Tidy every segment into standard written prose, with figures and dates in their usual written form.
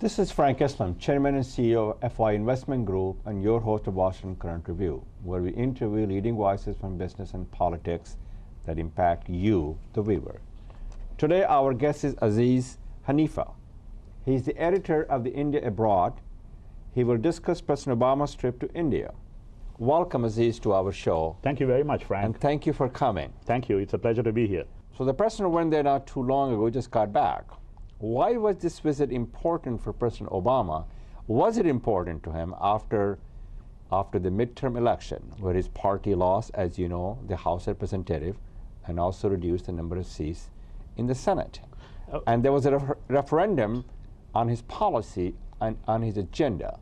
This is Frank Islam, Chairman and CEO of FY Investment Group and your host of Washington Current Review, where we interview leading voices from business and politics that impact you, the viewer. Today our guest is Aziz Haniffa. He's the editor of the India Abroad. He will discuss President Obama's trip to India. Welcome, Aziz, to our show. Thank you very much, Frank. And thank you for coming. Thank you. It's a pleasure to be here. So the president went there not too long ago, just got back. Why was this visit important for President Obama? Was it important to him after the midterm election, where his party lost, as you know, the House of Representatives, and also reduced the number of seats in the Senate? And there was a referendum on his policy and on his agenda.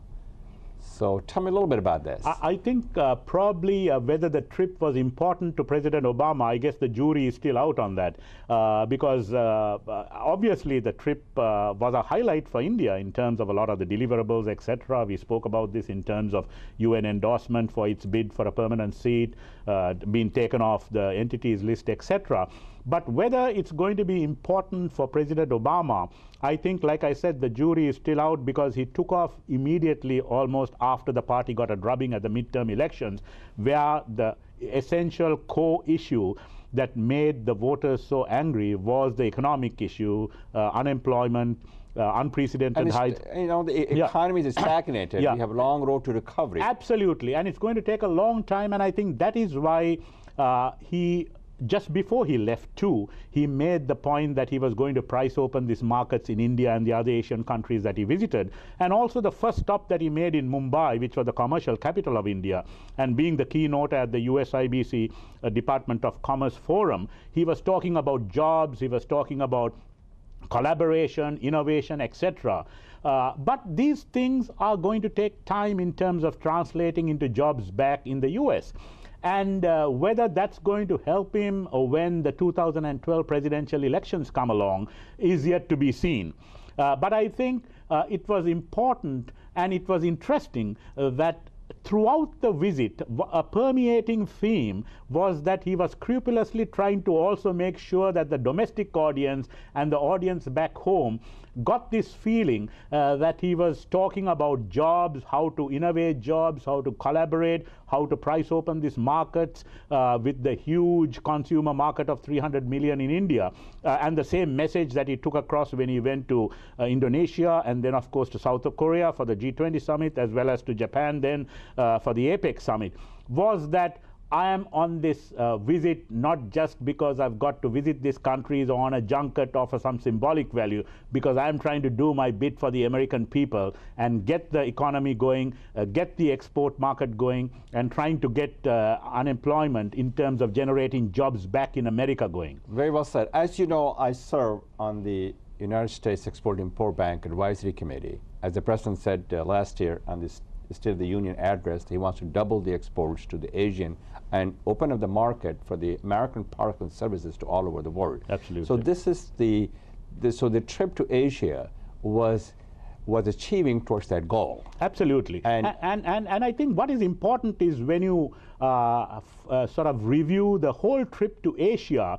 So tell me a little bit about this. I think probably whether the trip was important to President Obama, I guess the jury is still out on that, because obviously the trip was a highlight for India in terms of a lot of the deliverables, etc. We spoke about this in terms of UN endorsement for its bid for a permanent seat, being taken off the entities list, etc. But whether it's going to be important for President Obama, I think, like I said, the jury is still out, because he took off immediately almost after the party got a drubbing at the midterm elections, where the essential core issue that made the voters so angry was the economic issue, unemployment, unprecedented heights. You know, the economy is stagnated. Yeah. We have a long road to recovery. Absolutely, and it's going to take a long time, and I think that is why just before he left too, he made the point that he was going to price open these markets in India and the other Asian countries that he visited. And also the first stop that he made in Mumbai, which was the commercial capital of India, and being the keynote at the USIBC Department of Commerce Forum, he was talking about jobs, he was talking about collaboration, innovation, etc. But these things are going to take time in terms of translating into jobs back in the US. And whether that's going to help him when the 2012 presidential elections come along is yet to be seen. But I think it was important and it was interesting that throughout the visit, a permeating theme was that he was scrupulously trying to also make sure that the domestic audience and the audience back home got this feeling that he was talking about jobs, how to innovate jobs, how to collaborate, how to price open these markets with the huge consumer market of 300 million in India, and the same message that he took across when he went to Indonesia, and then of course to South Korea for the G20 summit, as well as to Japan then for the APEC summit, was that I am on this visit not just because I've got to visit these countries on a junket or for some symbolic value, because I am trying to do my bit for the American people and get the economy going, get the export market going, and trying to get unemployment in terms of generating jobs back in America going. Very well said. As you know, I serve on the United States Export-Import Bank Advisory Committee. As the President said last year on this State of the Union address, he wants to double the exports to the Asian and open up the market for the American products and services to all over the world. Absolutely. So this is the trip to Asia was achieving towards that goal. Absolutely. And I think what is important is when you sort of review the whole trip to Asia,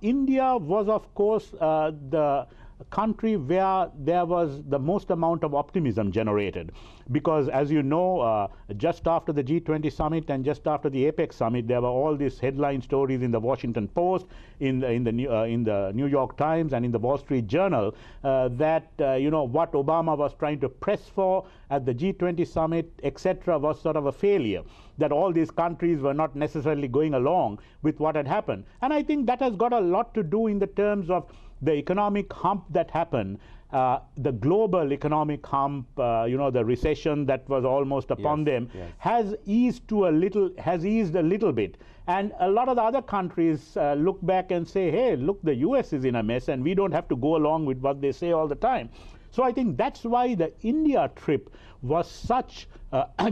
India was of course the country where there was the most amount of optimism generated, because as you know, just after the G20 summit and just after the APEC summit, there were all these headline stories in the Washington Post, in the New York Times, and in the Wall Street Journal that you know, what Obama was trying to press for at the G20 summit, etc., was sort of a failure, that all these countries were not necessarily going along with what had happened. And I think that has got a lot to do in the terms of the economic hump that happened, the global economic hump, you know, the recession that was almost upon them, has eased a little bit. And a lot of the other countries look back and say, hey, look, the US is in a mess and we don't have to go along with what they say all the time. So I think that's why the India trip was such,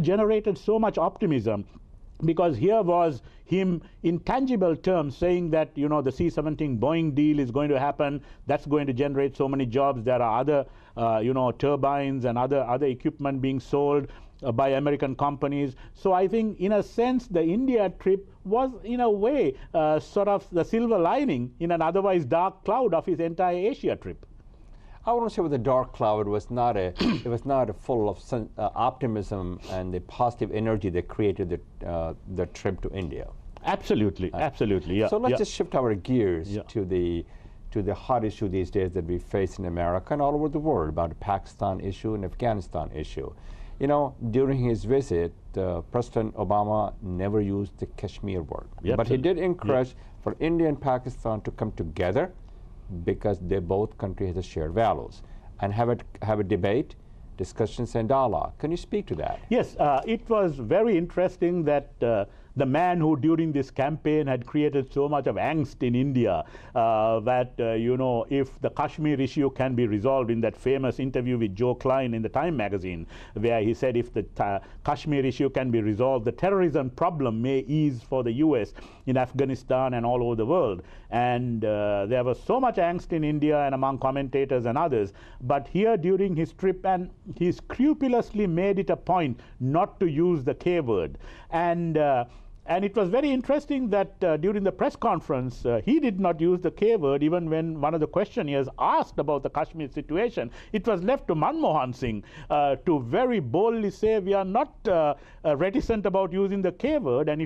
generated so much optimism, because here was him in tangible terms saying that, you know, the C-17 Boeing deal is going to happen, that's going to generate so many jobs. There are other, you know, turbines and other equipment being sold by American companies. So I think in a sense the India trip was in a way sort of the silver lining in an otherwise dark cloud of his entire Asia trip. I wouldn't say it was a dark cloud. It was not a it was not a full of optimism and the positive energy that created the trip to India. Absolutely, absolutely. Yeah. So let's yeah. just shift our gears Yeah. to the hot issue these days that we face in America and all over the world about the Pakistan issue and Afghanistan issue. You know, during his visit, President Obama never used the Kashmir word, Yep, but he did yeah. encourage for India and Pakistan to come together because they both countries have shared values and have a debate, discussions, and dialogue. Can you speak to that? Yes, it was very interesting that the man who during this campaign had created so much of angst in India, that, you know, if the Kashmir issue can be resolved, in that famous interview with Joe Klein in the Time magazine, where he said if the Kashmir issue can be resolved, the terrorism problem may ease for the US in Afghanistan and all over the world. And there was so much angst in India and among commentators and others. But here during his trip, and he scrupulously made it a point not to use the K word. And it was very interesting that during the press conference, he did not use the K word. Even when one of the questionnaires asked about the Kashmir situation, it was left to Manmohan Singh to very boldly say, we are not reticent about using the K word, and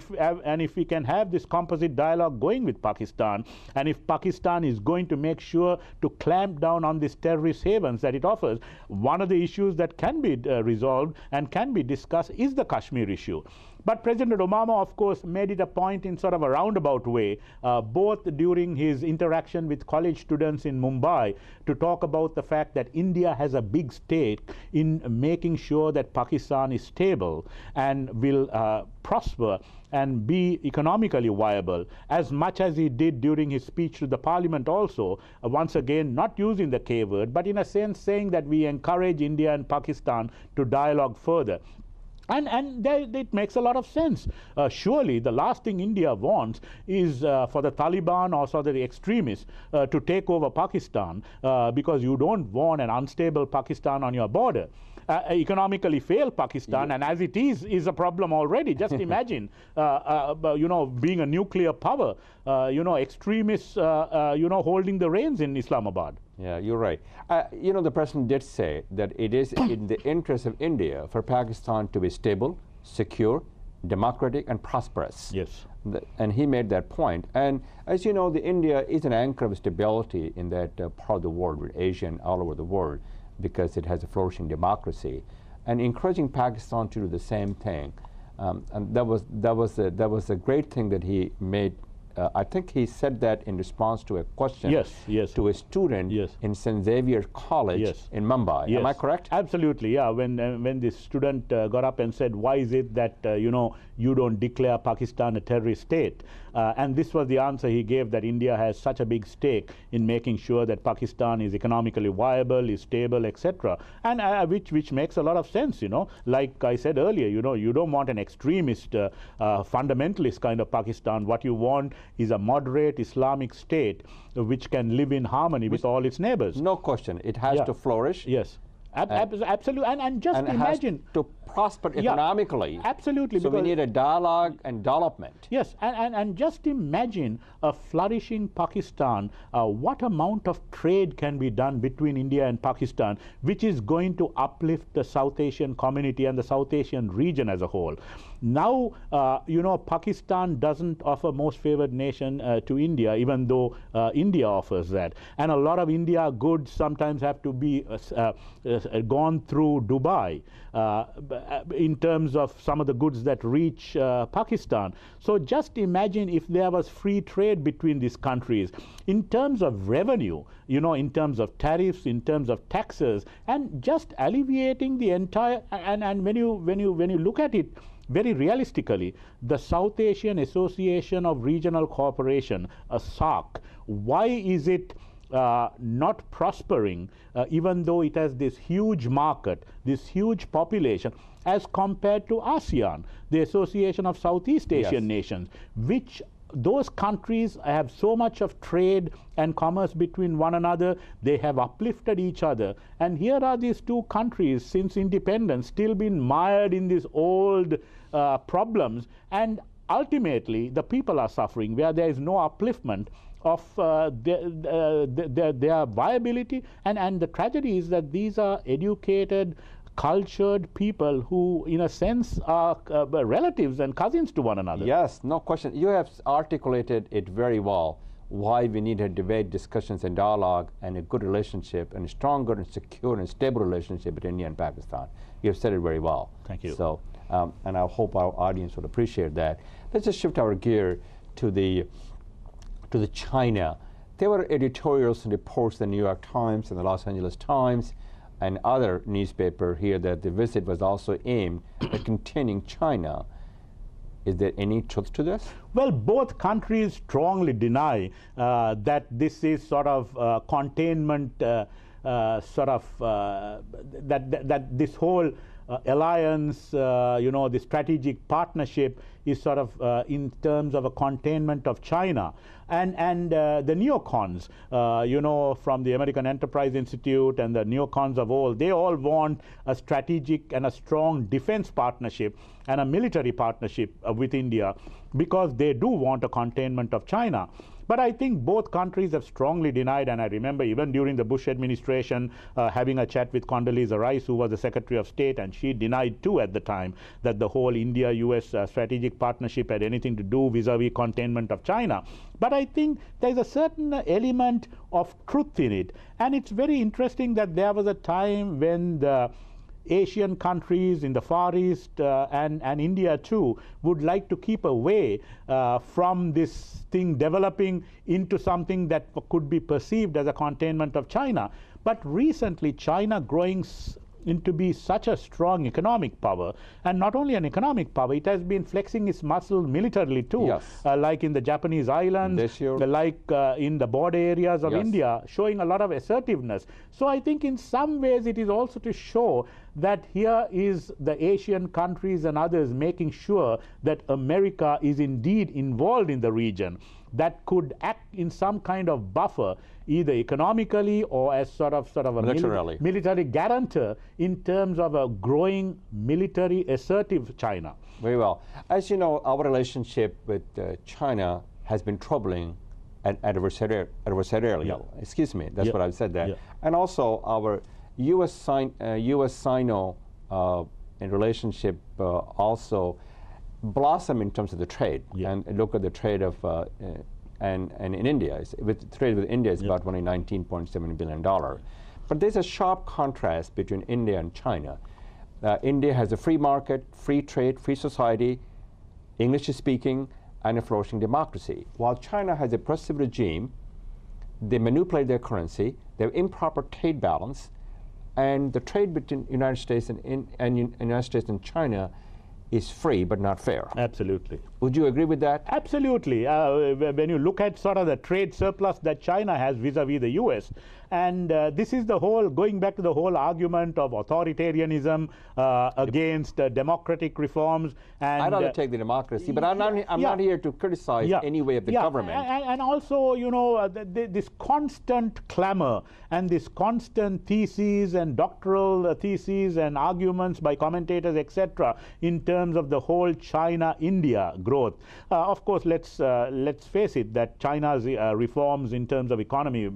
if we can have this composite dialogue going with Pakistan, and if Pakistan is going to make sure to clamp down on these terrorist havens that it offers, one of the issues that can be resolved and can be discussed is the Kashmir issue. But President Obama, of course, made it a point in sort of a roundabout way, both during his interaction with college students in Mumbai, to talk about the fact that India has a big stake in making sure that Pakistan is stable and will prosper and be economically viable, as much as he did during his speech to the parliament also, once again not using the K word, but in a sense saying that we encourage India and Pakistan to dialogue further. And it makes a lot of sense. Surely the last thing India wants is for the Taliban or so the extremists to take over Pakistan, because you don't want an unstable Pakistan on your border. Economically failed Pakistan, and as it is a problem already. Just imagine, you know, being a nuclear power, you know, extremists, you know, holding the reins in Islamabad. Yeah, you're right. You know, the president did say that it is in the interest of India for Pakistan to be stable, secure, democratic, and prosperous. Yes. And he made that point. And as you know, India is an anchor of stability in that part of the world, with Asia and all over the world, because it has a flourishing democracy. And encouraging Pakistan to do the same thing. And that was a great thing that he made. I think he said that in response to a question to a student in St. Xavier College in Mumbai. Am I correct? Absolutely, yeah. When this student got up and said, why is it that, you know, you don't declare Pakistan a terrorist state? And this was the answer he gave, that India has such a big stake in making sure that Pakistan is economically viable, is stable, etc. And which makes a lot of sense, you know. Like I said earlier, you know, you don't want an extremist, fundamentalist kind of Pakistan. What you want is a moderate Islamic state which can live in harmony with all its neighbors. No question. It has to flourish. Yes. Absolutely. And just imagine. Has to prosper economically. Absolutely. So we need a dialogue and development. Yes. And just imagine a flourishing Pakistan. What amount of trade can be done between India and Pakistan, which is going to uplift the South Asian community and the South Asian region as a whole. Now, you know, Pakistan doesn't offer most favored nation to India, even though India offers that. And a lot of India goods sometimes have to be gone through Dubai in terms of some of the goods that reach Pakistan. So just imagine if there was free trade between these countries in terms of revenue, you know, in terms of tariffs, in terms of taxes, and just alleviating the entire, and when you look at it very realistically, the South Asian Association of Regional Cooperation, SARC, why is it not prospering, even though it has this huge market, this huge population, as compared to ASEAN, the Association of Southeast Asian Nations, which those countries have so much of trade and commerce between one another. They have uplifted each other. And here are these two countries, since independence, still been mired in these old problems. And ultimately, the people are suffering, where there is no upliftment. their viability. And the tragedy is that these are educated, cultured people who, in a sense, are relatives and cousins to one another. Yes, no question. You have articulated it very well, why we need a debate, discussions, and dialogue, and a good relationship, and a stronger and secure and stable relationship between India and Pakistan. You have said it very well. Thank you. So, and I hope our audience would appreciate that. Let's just shift our gear to the China. There were editorials and reports in the New York Times and the Los Angeles Times and other newspaper here that the visit was also aimed at containing China. Is there any truth to this? Well, both countries strongly deny that this is sort of containment, that this whole alliance, the strategic partnership is sort of in terms of a containment of China. And the neocons, from the American Enterprise Institute and the neocons of old, they all want a strategic and a strong defense partnership and a military partnership with India, because they do want a containment of China. But I think both countries have strongly denied, and I remember even during the Bush administration having a chat with Condoleezza Rice, who was the Secretary of State, and she denied too at the time that the whole India-US strategic partnership had anything to do vis-a-vis containment of China. But I think there's a certain element of truth in it. And it's very interesting that there was a time when the Asian countries in the Far East and India too would like to keep away from this thing developing into something that could be perceived as a containment of China. But recently, China growing into be such a strong economic power, and not only an economic power, it has been flexing its muscle militarily too, yes. Like in the Japanese islands, like in the border areas of yes. India, showing a lot of assertiveness. So I think in some ways it is also to show that here is the Asian countries and others making sure that America is indeed involved in the region, that could act in some kind of buffer, either economically or as sort of a military guarantor in terms of a growing military assertive China. Very well. As you know, our relationship with China has been troubling and adversarial. Yeah. Excuse me, that's what I've said there. Yeah. And also our US-Sino in relationship also blossom in terms of the trade. Yeah. And look at the trade of and in India, trade with India is about only $19.7 billion. But there's a sharp contrast between India and China. India has a free market, free trade, free society, English speaking, and a flourishing democracy. While China has a oppressive regime, they manipulate their currency, they have improper trade balance, and the trade between United States and China is free but not fair. Absolutely. Would you agree with that? Absolutely. When you look at sort of the trade surplus that China has vis-a-vis the US, and this is the whole, going back to the whole argument of authoritarianism against democratic reforms. And I'd rather take the democracy, but I'm not here to criticize any way of the government. And also, this constant clamor and this constant theses and doctoral theses and arguments by commentators, etc., in terms of the whole China-India growth. Of course, let's face it, that China's reforms in terms of economy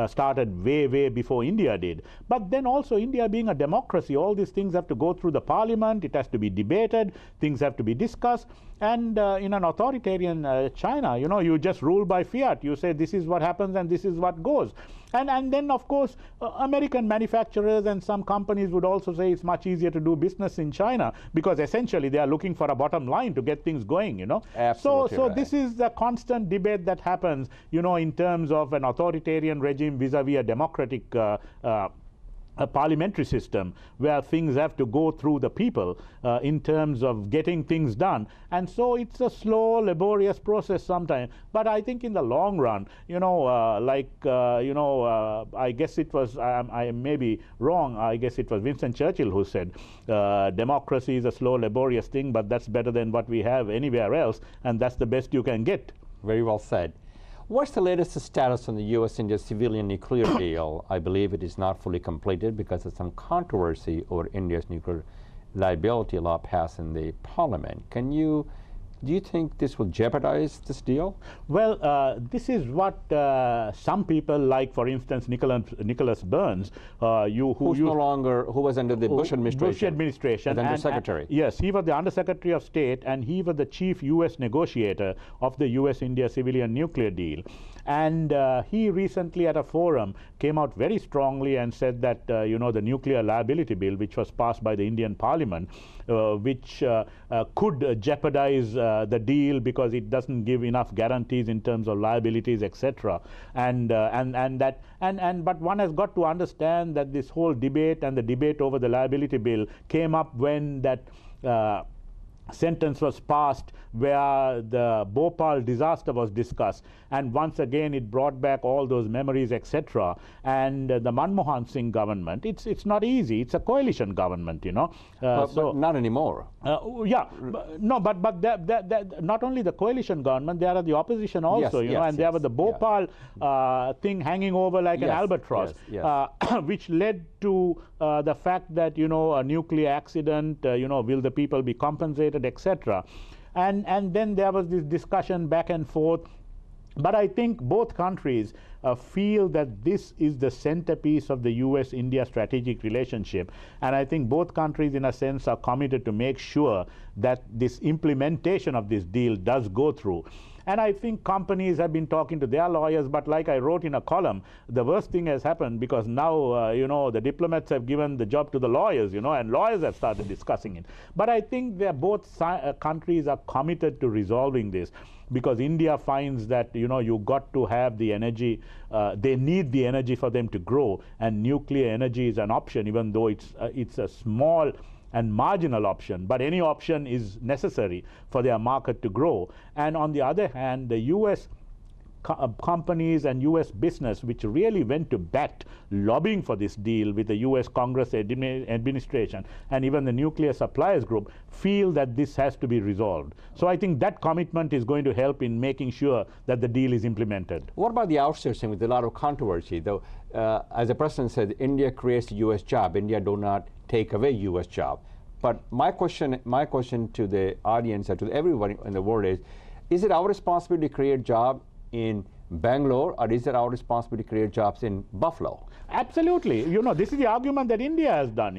started way before India did. But then also, India being a democracy, all these things have to go through the parliament, it has to be debated, things have to be discussed. And in an authoritarian China, you just rule by fiat. You say this is what happens and this is what goes. And then, of course, American manufacturers and some companies would also say it's much easier to do business in China, because essentially they are looking for a bottom line to get things going, Absolutely So right. this is the constant debate that happens, in terms of an authoritarian regime vis-a-vis a democratic a parliamentary system, where things have to go through the people in terms of getting things done. And so it's a slow, laborious process sometimes. But I think in the long run, I guess it was, I may be wrong, I guess it was Winston Churchill who said, democracy is a slow, laborious thing, but that's better than what we have anywhere else, and that's the best you can get. Very well said. What's the latest status on the U.S.-India civilian nuclear deal? I believe it is not fully completed because of some controversy over India's nuclear liability law passed in the parliament. Can you Do you think this will jeopardize this deal? Well, this is what some people like, for instance, Nicholas Burns, who was under the Bush administration. Bush administration. As Undersecretary. Yes, he was the Undersecretary of State, and he was the chief U.S. negotiator of the U.S.-India civilian nuclear deal. And he recently at a forum came out very strongly and said that, the nuclear liability bill, which was passed by the Indian Parliament, which could jeopardize the deal because it doesn't give enough guarantees in terms of liabilities, etc. But one has got to understand that this whole debate and the debate over the liability bill came up when that sentence was passed where the Bhopal disaster was discussed, and once again it brought back all those memories, etc. And the Manmohan Singh government, it's not easy. It's a coalition government, but not anymore. But not only the coalition government, there are the opposition also, and there was the Bhopal thing hanging over like an albatross, which led to the fact that, a nuclear accident, will the people be compensated, etc. And then there was this discussion back and forth. But I think both countries feel that this is the centerpiece of the U.S.-India strategic relationship. And I think both countries, in a sense, are committed to make sure that this implementation of this deal does go through. And I think companies have been talking to their lawyers, but like I wrote in a column, the worst thing has happened because now, the diplomats have given the job to the lawyers, and lawyers have started discussing it. But I think that both countries are committed to resolving this, because India finds that, you got to have the energy, they need the energy for them to grow, and nuclear energy is an option, even though it's a small and marginal option, but any option is necessary for their market to grow. And on the other hand, the U.S. companies and U.S. business, which really went to bat lobbying for this deal with the U.S. Congress administration and even the nuclear suppliers group, feel that this has to be resolved. So I think that commitment is going to help in making sure that the deal is implemented. What about the outsourcing with a lot of controversy? Though, as the president said, India creates a U.S. job. India do not take away U.S. job. But my question to the audience and to everyone in the world is it our responsibility to create jobs in Bangalore, or is it our responsibility to create jobs in Buffalo? Absolutely. This is the argument that India has done.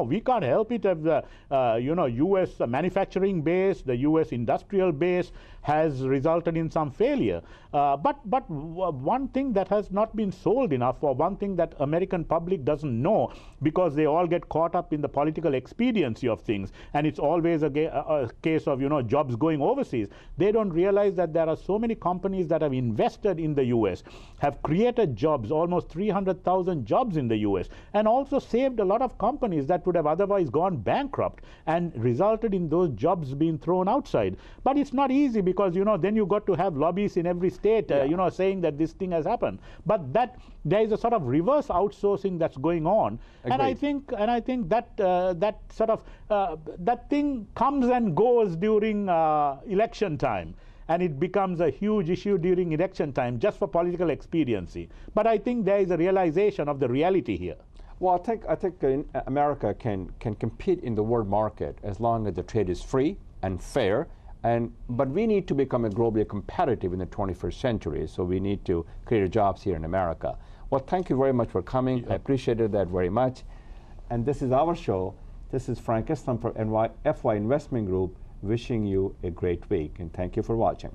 We can't help it if the, U.S. manufacturing base, the U.S. industrial base has resulted in some failure. But one thing that has not been sold enough, or one thing that American public doesn't know, because they all get caught up in the political expediency of things, and it's always a case of, jobs going overseas. They don't realize that there are so many companies that have invested in the U.S., have created jobs, almost 300,000 jobs in the U.S., and also saved a lot of companies that would have otherwise gone bankrupt and resulted in those jobs being thrown outside. But it's not easy because, then you got to have lobbyists in every state, saying that this thing has happened. But that there is a sort of reverse outsourcing that's going on. Agreed. And I think that that sort of that thing comes and goes during election time. And it becomes a huge issue during election time just for political expediency. But I think there is a realization of the reality here. Well, I think America can compete in the world market as long as the trade is free and fair. But we need to become globally competitive in the 21st century. So we need to create jobs here in America. Well, thank you very much for coming. I appreciated that very much. And this is our show. This is Frank Islam for FY Investment Group, wishing you a great week, and thank you for watching.